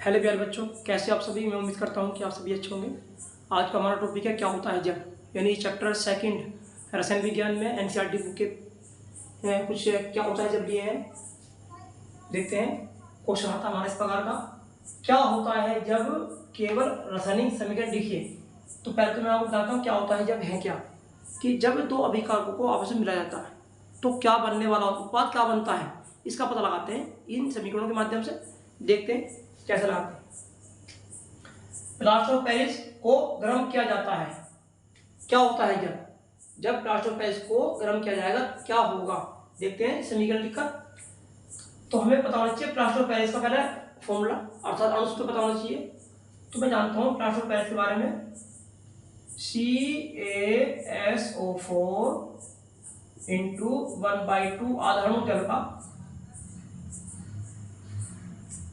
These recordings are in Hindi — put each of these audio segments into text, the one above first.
हेलो प्यारे बच्चों, कैसे आप सभी। मैं उम्मीद करता हूँ कि आप सभी अच्छे होंगे। आज का हमारा टॉपिक है क्या होता है जब, यानी चैप्टर सेकंड रसायन विज्ञान में एनसीईआरटी बुक के कुछ क्या होता है जब लिए हैं। देखते हैं क्वेश्चन आता हमारा इस प्रकार का, क्या होता है जब केवल रासायनिक समीकरण लिखिए। तो पहले तो मैं आपको बताता हूँ क्या होता है जब है क्या, कि जब दो अभिकारकों को आपस में मिलाया जाता है तो क्या बनने वाला उत्पाद क्या बनता है, इसका पता लगाते हैं इन समीकरणों के माध्यम से। देखते हैं कैसे लगाते हैं। प्लास्टर ऑफ पेरिस को गर्म किया जाता है, क्या होता है जब प्लास्टर ऑफ पेरिस को गर्म किया जाएगा क्या होगा। देखते हैं समीकरण लिखकर। तो हमें पता होना चाहिए प्लास्टर ऑफ पेरिस का पहले फॉर्मूला, अर्थात अणुसूत्र पता होना चाहिए। तो मैं जानता हूँ प्लास्टर ऑफ पेरिस के बारे में, CaSO4 इंटू 1/2 आधा अणु जल का,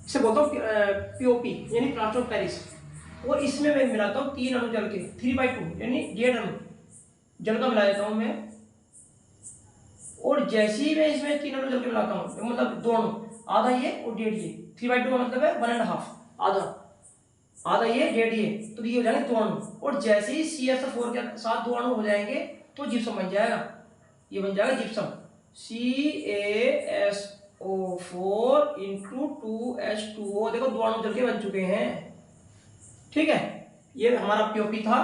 इसे बोलता हूँ POP यानी प्लास्टर ऑफ पेरिस। और इसमें मैं मिलाता हूँ 3 अणु जल के, 3/2 यानी 1.5 अणु जल का मिला देता हूँ मैं। और जैसे ही मैं इसमें 3 अणु जल के मिलाता हूँ, मतलब 2 अणु, आधा ये और 1.5 ये, 3/2 का मतलब है 1.5, आधा ये 1.5 ये, तो ये हो जाएंगे 2 अणु। और जैसे ही CaSO4 के साथ 2 अणु हो जाएंगे तो जिप्सम बन जाएगा, ये बन जाएगा जिप्सम। CaSO4 इंटू 2H2O, देखो 2 अणु जल के बन चुके हैं। ठीक है, ये हमारा POP था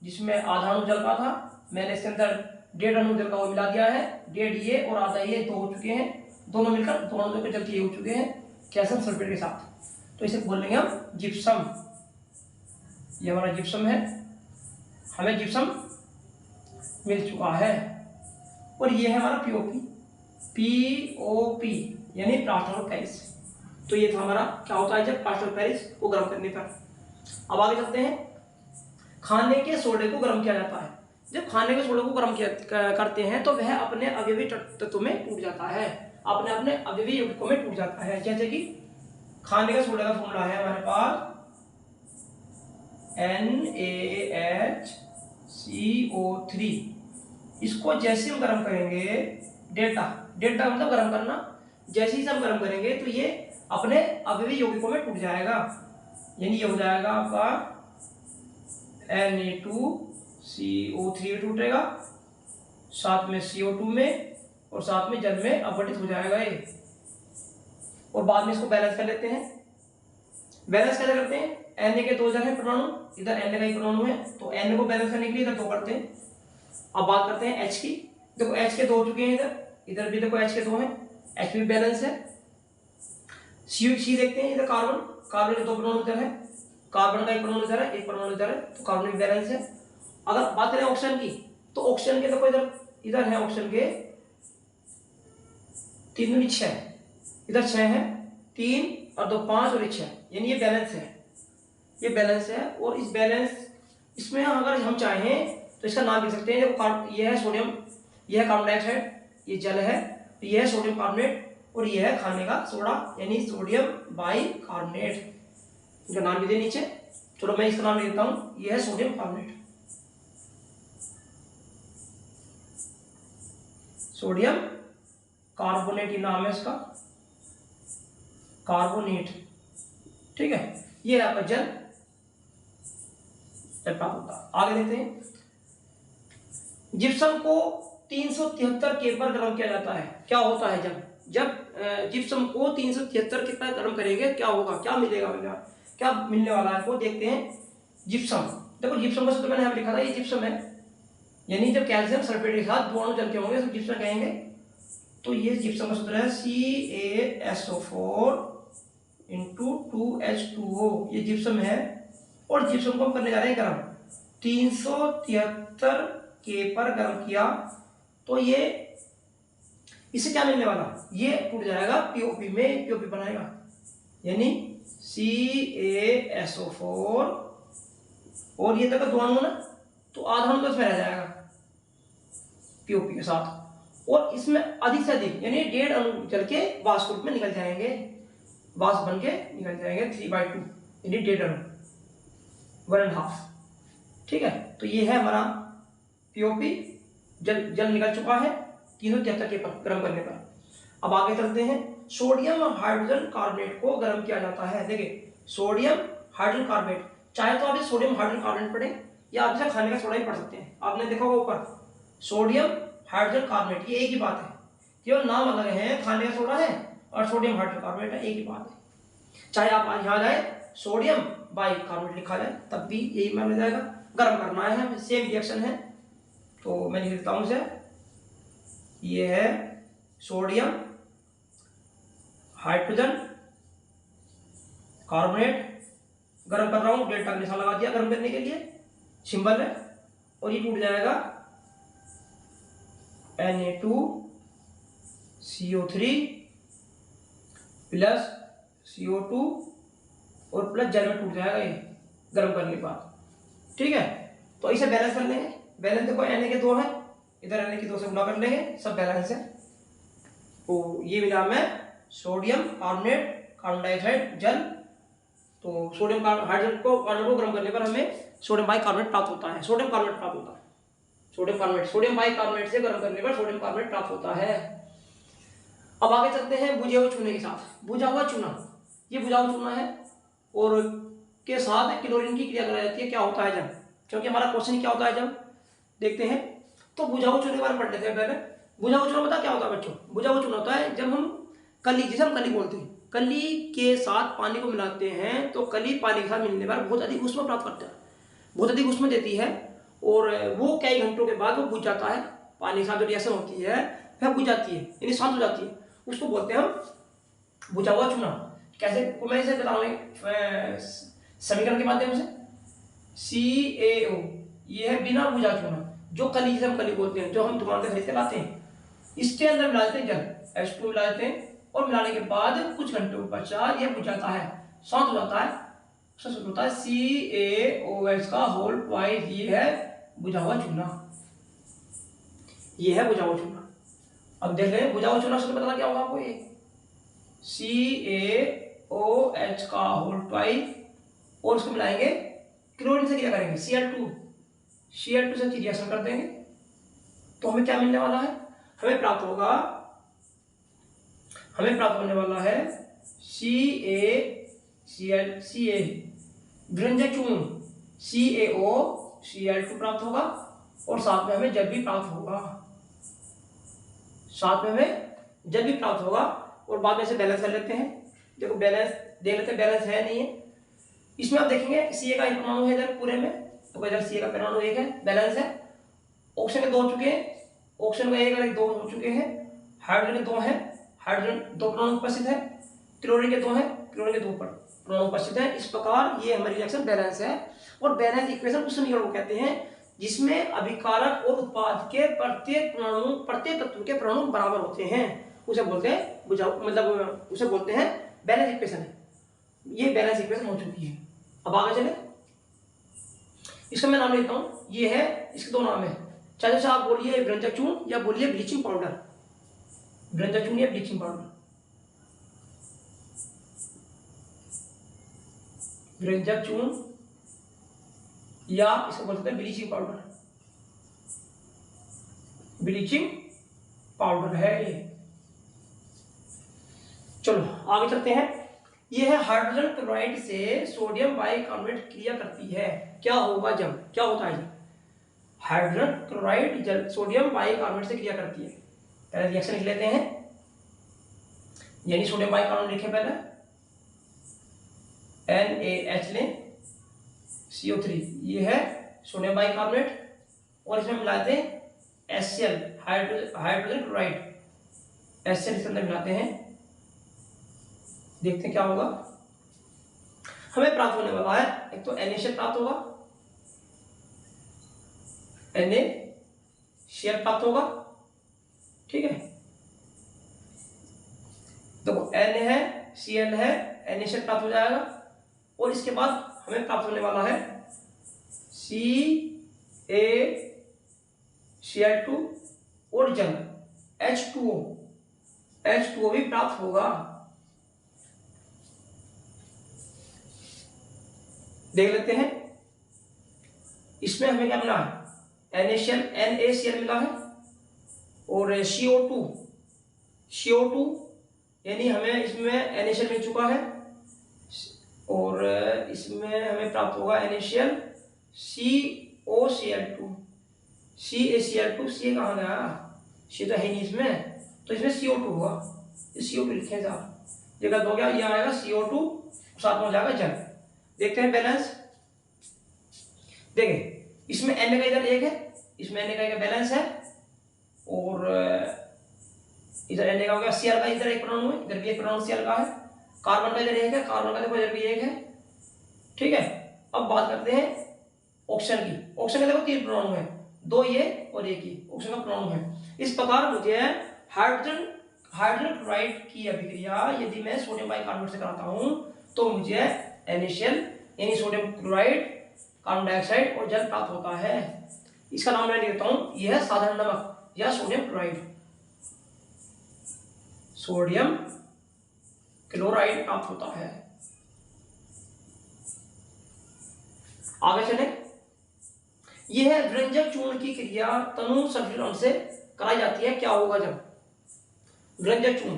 जिसमें आधा अणु जल का था, मैंने इसके अंदर 1.5 अणु जल का वो मिला दिया है, 1.5 ये और आधा ये 2 हो चुके हैं, दोनों मिलकर 2 अणु जल के ये हो चुके हैं कैल्शियम सल्फेट के साथ। तो इसे बोल लेंगे हम जिप्सम। ये हमारा जिप्सम है, हमें जिप्सम मिल चुका है। और ये है हमारा POP यानी प्लास्टर ऑफ पेरिस। तो ये था हमारा क्या होता है जब प्लास्टर ऑफ पेरिस को गर्म करने पर। अब आगे चलते हैं, खाने के सोडे को गर्म किया जाता है। जब खाने के सोडे को गर्म करते हैं तो वह अपने अवयवी तत्व में टूट जाता है, अपने अपने अवयवी यौगिकों में टूट जाता है। जैसे कि खाने के सोडे का फॉर्मूला है हमारे पास NaHCO3। इसको जैसे हम गर्म करेंगे, डेल्टा मतलब गर्म करना, जैसे ही हम गर्म करेंगे तो ये अपने अवयवी यौगिकों में टूट जाएगा, यानी ये हो जाएगा आपका Na2CO3 टूटेगा, साथ में CO2 में और साथ में जल में अपघटित हो जाएगा ये। और बाद में इसको बैलेंस कर लेते हैं। बैलेंस कैसे करते हैं, Na के 2 जल हैं परमाणु, इधर Na का ही परमाणु है, तो Na को बैलेंस करने के लिए इधर 2 करते हैं। अब बात करते हैं H की। देखो H के 2 हो चुके हैं, इधर भी देखो H के 2 हैं, H भी बैलेंस है। C देखते हैं, इधर कार्बन के 2 परमाणु इधर है, कार्बन का एक परमाणु इधर है, एक परमाणु इधर है, तो कार्बन बैलेंस है। अगर बात करें ऑक्सीजन की, तो ऑक्सीजन के देखो इधर है, ऑक्सीजन के 3 दूनी 6, इधर 6 है, 3 और 2 5 और 1 6, यानी ये बैलेंस है, ये बैलेंस है। और इस बैलेंस इसमें अगर हम चाहें तो इसका नाम लिख सकते हैं। देखो ये है सोडियम, ये है कार्बन डाइऑक्साइड, ये जल है, ये है सोडियम कार्बोनेट, और ये है खाने का सोडा यानी सोडियम बाइकार्बोनेट, इनका नाम भी दे नीचे। चलो मैं इसका नाम ले देता हूं, ये है सोडियम कार्बोनेट, सोडियम कार्बोनेट ये नाम है इसका, कार्बोनेट। ठीक है, ये है आपका जल प्राप्त होता है। आगे देखते हैं, जिप्सम को 373 K पर गर्म किया जाता है। क्या होता है जब जिप्सम को 373 K पर गर्म करेंगे क्या होगा, क्या मिलेगा, क्या मिलने वाला है वो देखते हैं। जिप्सम, देखो जिप्सम का सूत्र मैंने यहाँ लिखा था, ये जिप्सम है, यानी जब कैल्शियम सल्फेट के साथ 2 अणु जल के होंगे तो जिप्सम कहेंगे। तो ये जिप्सम का सूत्र है CaSO4 इंटू 2H2O, ये जिप्सम है। और जिप्सम को हम करने जा रहे हैं गर्म, 373 K पर गर्म किया तो ये इससे क्या मिलने वाला, ये टूट जाएगा POP में, POP बनाएगा, यानी CaSO4 और ये तक 2 अणु ना, तो आधा अणु तो इसमें रह जाएगा POP के साथ, और इसमें अधिक से अधिक यानी 1.5 अणु जल के वाष्प रूप में निकल जाएंगे, वाष्प बन के निकल जाएंगे 3/2 यानी 1.5 अणु, 1.5। ठीक है, तो ये है हमारा POP, जल निकल चुका है 373 K पर गर्म करने पर। अब आगे चलते हैं, सोडियम हाइड्रोजन कार्बोनेट को गर्म किया जाता है। देखिए सोडियम हाइड्रोजन कार्बोनेट। चाहे तो आप ये सोडियम हाइड्रोजन कार्बोनेट पढ़ें या आप इसे खाने का सोडा ही पढ़ सकते हैं। आपने देखा होगा ऊपर सोडियम हाइड्रोजन कार्बोनेट, ये एक ही बात है, केवल नाम अलग है, खाने का सोडा है और सोडियम हाइड्रोजन कार्बोनेट है, एक ही बात है। चाहे आप यहाँ जाए सोडियम बाई कार्बोनेट लिखा जाए तब भी यही मान जाएगा। गर्म करना है, सेम रिएक्शन है, तो मैं लिख देता हूँ इसे, ये है सोडियम हाइड्रोजन कार्बोनेट, गर्म कर रहा हूं, डेल्टा का निशान लगा दिया गर्म करने के लिए, सिंबल है, और ये टूट जाएगा Na2CO3 प्लस CO2 और प्लस जल में टूट जाएगा ये गर्म करने के बाद। ठीक है, तो इसे बैलेंस कर लेंगे। बैलेंस देखो Na के 2 है, इधर Na की 2 से गुणा कर लेंगे, सब बैलेंस है। तो ये मिला में सोडियम कार्बोनेट, कार्बन डाइऑक्साइड, जल। तो सोडियम हाइड्रोजन को कार्बन को गर्म करने पर हमें सोडियम बाई कार्बोनेट प्राप्त होता है, सोडियम कार्बोनेट प्राप्त होता है, sodium carbonate, sodium by carbonate से गर्म करने पर सोडियम कार्बोनेट प्राप्त होता है। अब आगे चलते हैं बुझे हुए चूने के साथ। बुझा हुआ चूना, ये बुझा हुआ चूना है और के साथ क्लोरीन की क्रिया कराई जाती है। क्या होता है जब, क्योंकि हमारा क्वेश्चन क्या होता है जब, देखते हैं। तो बुझा हुआ चूने के बारे में पढ़ लेते हैं पहले। बुझा हुआ चूना पता क्या होता है बच्चों? बुझा हुआ चूना होता है जब हम कली, जिसे हम कली बोलते हैं, कली के साथ पानी को मिलाते हैं तो कली पानी के साथ मिलने पर बहुत अधिक ऊष्मा प्राप्त करता है, बहुत अधिक ऊष्मा देती है, और वो कई घंटों के बाद वो बुझ जाता है। पानी के साथ जो रिएक्शन होती है वह बुझ जाती है, यानी शांत हो जाती है, उसको बोलते हैं हम बुझा हुआ चूना। कैसे, मैं इसे बताऊंगा समीकरण के माध्यम से। CaO, ये है बिना बुझा चूना, जो कली, जिसे हम कली बोलते हैं, जो हम दुकान से खरीद के लाते हैं, इसके अंदर मिला देते हैं जल, H2 मिला देते हैं, और मिलाने के बाद कुछ घंटों पश्चात यह बुझ जाता है, शांत हो जाता है, सूत्र होता है CaOH का होल ट्वाइस। ये है बुझा हुआ चूना, ये है बुझा हुआ चूना। अब देख लें बुझा हुआ चूना सूत्र पता क्या होगा आपको, ये CaOH का होल ट्वाइस, और उसको मिलाएंगे क्लोरीन से, क्या करेंगे Cl2 से रिएक्शन कर देंगे, तो हमें क्या मिलने वाला है, हमें प्राप्त होने वाला है Ca व्यंजक चूर्ण CaOCl2 प्राप्त होगा, और साथ में हमें जल भी प्राप्त होगा, और बाद में से बैलेंस कर लेते हैं। देखो बैलेंस देख लेते हैं, बैलेंस है नहीं है इसमें। आप देखेंगे Ca का एक परमाणु है इधर पूरे में, तो इधर Ca का परमाणु एक है, बैलेंस है। ऑक्सीजन के 2 हो चुके हैं, ऑक्सीजन का एक और एक 2 हो चुके हैं। हाइड्रोजन के 2 हैं, हाइड्रोजन 2 परमाणु उपस्थित है। क्लोरीन के 2 हैं, क्लोरीन के 2 परमाणु उपस्थित है। इस प्रकार ये हमारी रिएक्शन बैलेंस है। और बैलेंस इक्वेशन उस समीकरण को कहते हैं जिसमें अभिकारक और उत्पाद के प्रत्येक तत्व के परमाणु बराबर होते हैं, उसे बोलते हैं मतलब उसे बोलते हैं बैलेंस इक्वेशन। ये बैलेंस इक्वेशन हो चुकी है। अब आगे चले, इसका मैं नाम लेता हूं, ये है, इसके 2 नाम है, चाहे जैसे आप बोलिए व्यंजक चूर्ण या बोलिए ब्लीचिंग पाउडर, व्यंजक चूर्ण या ब्लीचिंग पाउडर। व्यंजक चूर्ण या इसको बोलते हैं ब्लीचिंग पाउडर, ब्लीचिंग पाउडर है ये। चलो आगे चलते हैं। ये है हाइड्रोजन क्लोराइड से सोडियम बाइकार्बोनेट क्रिया करती है। क्या होगा जब, क्या होता है जब हाइड्रोजन क्लोराइड जल सोडियम बाइकार्बोनेट से क्रिया करती है? पहले रिएक्शन लिख लेते हैं, यानी सोडियम बाइकार्बोनेट लिखे पहले, NaH लें, CO3, ये है सोडियम बाइकार्बोनेट, और इसमें मिलाते हैं HCl, हाइड्रोजन क्लोराइड, HCl इसके अंदर मिलाते हैं। देखते हैं क्या होगा, हमें प्राप्त होने वाला है, एक तो NaCl प्राप्त होगा, NaCl प्राप्त होगा, ठीक है। देखो N है, Cl है, NaCl प्राप्त हो जाएगा, और इसके बाद हमें प्राप्त होने वाला है CaCl2 और जल H2O भी प्राप्त होगा। देख लेते हैं, इसमें हमें क्या मिला है, NaCl मिला है, और CO2 यानी हमें इसमें NaCl मिल चुका है, और इसमें हमें प्राप्त होगा NaCl COCl2 CaCl2 C कहाँ गया, C तो है नहीं इसमें, तो इसमें CO2 होगा, CO2 लिखें साहब, जगह हो गया, ये आएगा CO2, साथ में हो जाएगा जल। देखते हैं बैलेंस, देखिए इसमें Na का इधर एक है, इसमें Na का बैलेंस है, और इधर Na का हो गया, Cl का इधर एक परमाणु है, इधर भी एक परमाणु Cl का है, कार्बन का इधर एक है, कार्बन का देखो इधर भी एक है, ठीक है। अब बात करते हैं ऑक्सीजन की। ऑक्सीजन का देखो 3 परमाणु है, 2 ये और एक ही ऑक्सीजन का परमाणु है। इस प्रकार मुझे हाइड्रोजन क्लोराइड की अभिक्रिया यदि मैं सोडियम बाइकार्बोनेट से कराता हूं तो मुझे NaCl यानी सोडियम क्लोराइड, कार्बन डाइऑक्साइड और जल प्राप्त होता है। इसका नाम मैं लिखता हूं, यह है साधारण नमक या सोडियम क्लोराइड, सोडियम क्लोराइड प्राप्त होता है। आगे चले, यह है व्यंजक चूर्ण की क्रिया तनु सल्फ्यूरॉन से कराई जाती है। क्या होगा जब व्यंजक चूर्ण,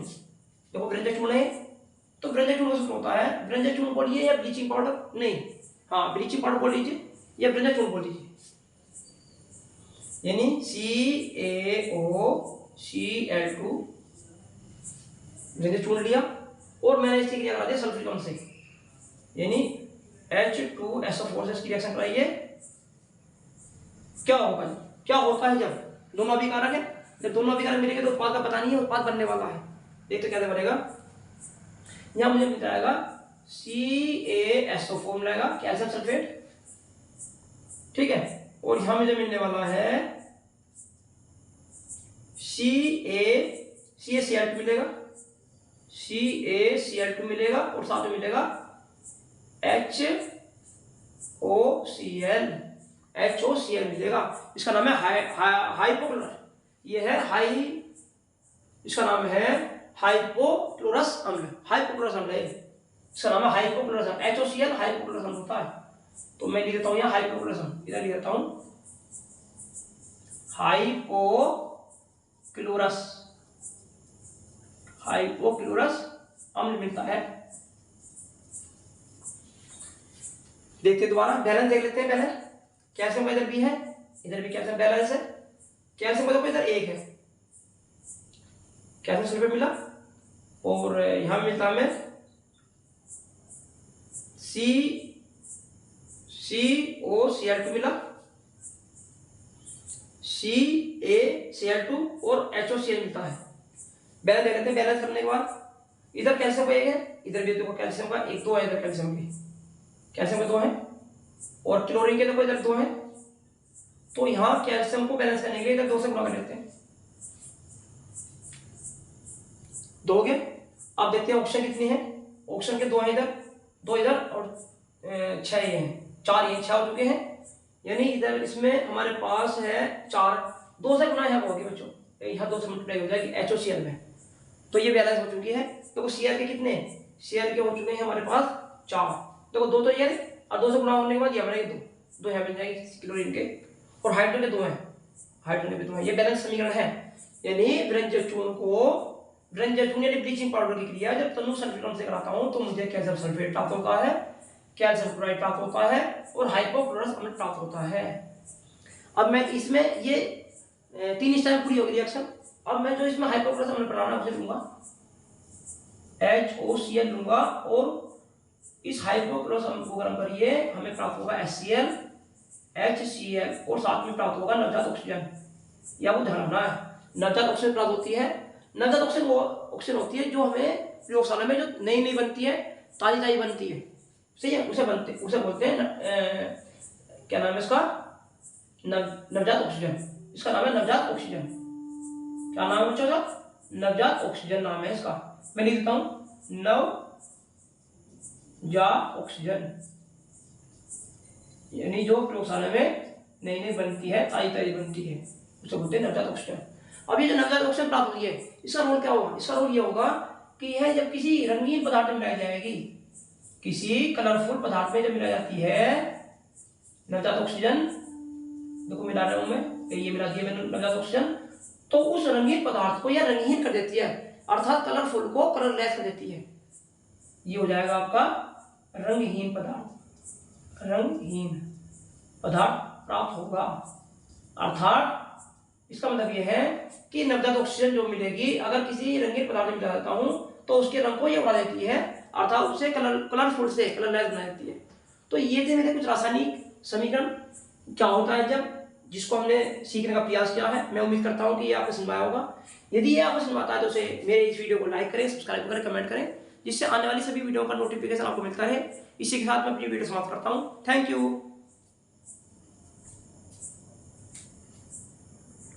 देखो व्यंजक चूर्ण है तो व्यंजक चूर्ण कैसे होता है, व्यंजक चूर्ण बोलिए या ब्लीचिंग पाउडर, नहीं हाँ ब्लीचिंग पाउडर बोल लीजिए या व्यंजक चूर्ण बोल लीजिए, यानी CaOCl2 व्यंजक चूर्ण लिया और मैंने इसकी क्रिया करा दी सल्फ्यूरॉन से, यानी H2SO4 से इसकी रिएक्शन कराइए। क्या होगा, क्या होता है जब दोनों अभिकारक है, जब दोनों अभिकारक मिलेंगे तो उत्पाद का पता नहीं है, उत्पाद बनने वाला है। देखते कैसे बनेगा, यहां मुझे मिल जाएगा CaSO4 मिलेगा, कैल्शियम सल्फेट, ठीक है, और यहां मुझे मिलने वाला है CaCl2 मिलेगा, CaCl2 मिलेगा और साथ में मिलेगा HOCl मिलेगा। इसका नाम है हाइपोक्लोरस, ये है इसका नाम है हाइपोक्लोरस अम्ल, हाइपोक्लोरस अम्ल है, इसका नाम है हाइपोक्लोरस अम्ल, HOCl हाइपोक्लोरस अम्ल होता है। तो मैं लिख देता हूं यहाँ हाइपोक्लोरस अम्ल, इधर लिख देता हूं हाइपोक्लोरस अम्ल मिलता है। देखते दोबारा बैलेंस देख लेते हैं। पहले कैल्शियम का इधर भी है, इधर भी कैल्शियम बैलेंस है, कैल्शियम का इधर एक है, कैल्शियम सल्फेट मिला, और यहां मिलता हमें COCl2 मिला, CaCl2 और HOCl मिलता है। बैलेंस देख लेते हैं। बैलेंस करने के बाद इधर कैल्शियम का एक है, इधर भी देखो कैल्शियम का एक, 2 है, इधर कैल्शियम के 2 है, और क्लोरीन के देखो इधर 2 है, तो यहां कैल्शियम को बैलेंस करने के लिए इधर 2 से गुणा कर लेते हैं, 2 हो गए। अब देखते हैं ऑक्सीजन कितनी है, ऑक्सीजन के 2 है इधर, 2 इधर और 6 ये हैं, 4 ये 6 हो चुके हैं, यानी इधर इसमें हमारे पास है 4, 2 से गुणा यहाँ होगी बच्चों, यहाँ 2 से मल्टीप्लाई हो जाएगी HOCl में, तो ये बैलेंस हो चुकी है। तो Cl के कितने, Cl के हो चुके हैं हमारे पास 4, देखो 2 तो ये और 2 से गुणा होने के बाद ये बनेंगे 2 यहाँ बन जाएंगे क्लोरीन के, और हाइड्रोजन के 2 हैं, हाइड्रोजन के 2 हैं, ये बैलेंस समीकरण है। यानी व्यंजक चूर्ण यानी ब्लीचिंग पाउडर की क्रिया जब तनु सल्फ्यूरॉन से कराता हूं तो मुझे कैल्शियम सल्फेट प्राप्त होता है, कैल्शियम क्लोराइड प्राप्त होता है और हाइपोक्लोरस अम्ल प्राप्त होता है। अब मैं इसमें ये 3 स्टेप पूरी होगी रिएक्शन। अब मैं जो इसमें हाइपोक्लोरस अम्ल बनाना उसे लूंगा, HOCl लूंगा, और इस हाइपोक्लोरस अम्ल को गर्म करिए, हमें प्राप्त होगा HCl, HCl और साथ में प्राप्त होगा नवजात ऑक्सीजन। या वो ध्यान रखना है, नवजात ऑक्सीजन प्राप्त होती है। नवजात ऑक्सीजन वो ऑक्सीजन होती है जो हमें प्रयोगशाला में जो नई बनती है, ताजी बनती है, सही है, उसे बोलते हैं क्या नाम है इसका, नवजात ऑक्सीजन। इसका नाम है नवजात ऑक्सीजन। क्या नाम है बच्चों का, नवजात ऑक्सीजन नाम है इसका। मैं लिख देता हूं नवजात ऑक्सीजन, यानी जो प्रयोगशाला में नई बनती है, ताजी बनती है, उसे बोलते हैं नवजात ऑक्सीजन। अब ये जो नवजात ऑक्सीजन प्राप्त हुई है, इसका रोल क्या होगा, इसका रोल ये होगा कि यह जब किसी रंगीन पदार्थ में मिलाई जाएगी, किसी कलरफुल पदार्थ में जब मिलाई जाती है नवजात ऑक्सीजन, देखो मिला रहा हूं मैं, ये मिला दिया मैंने नवजात ऑक्सीजन, तो उस रंगीन पदार्थ को यह रंगीन कर देती है, अर्थात कलरफुल को कलरलेस कर देती है। ये हो जाएगा आपका रंगहीन पदार्थ प्राप्त होगा। अर्थात इसका मतलब यह है कि नवजात ऑक्सीजन जो मिलेगी, अगर किसी रंगीन पदार्थ में मिला देता हूं तो उसके रंग को ये बढ़ा देती है, अर्थात उसे कलरफुल से कलरलेस बना देती है। तो ये थे मेरे कुछ रासायनिक समीकरण, क्या होता है जब, जिसको हमने सीखने का प्रयास किया है। मैं उम्मीद करता हूं कि ये आपको समझ आया होगा। यदि ये आपको समझ आता है तो उसे मेरे इस वीडियो को लाइक करें, सब्सक्राइब करें, कमेंट करें, जिससे आने वाली सभी वीडियो का नोटिफिकेशन आपको मिलता रहे। इसी के साथ मैं अपनी वीडियो समाप्त करता हूं। Thank you.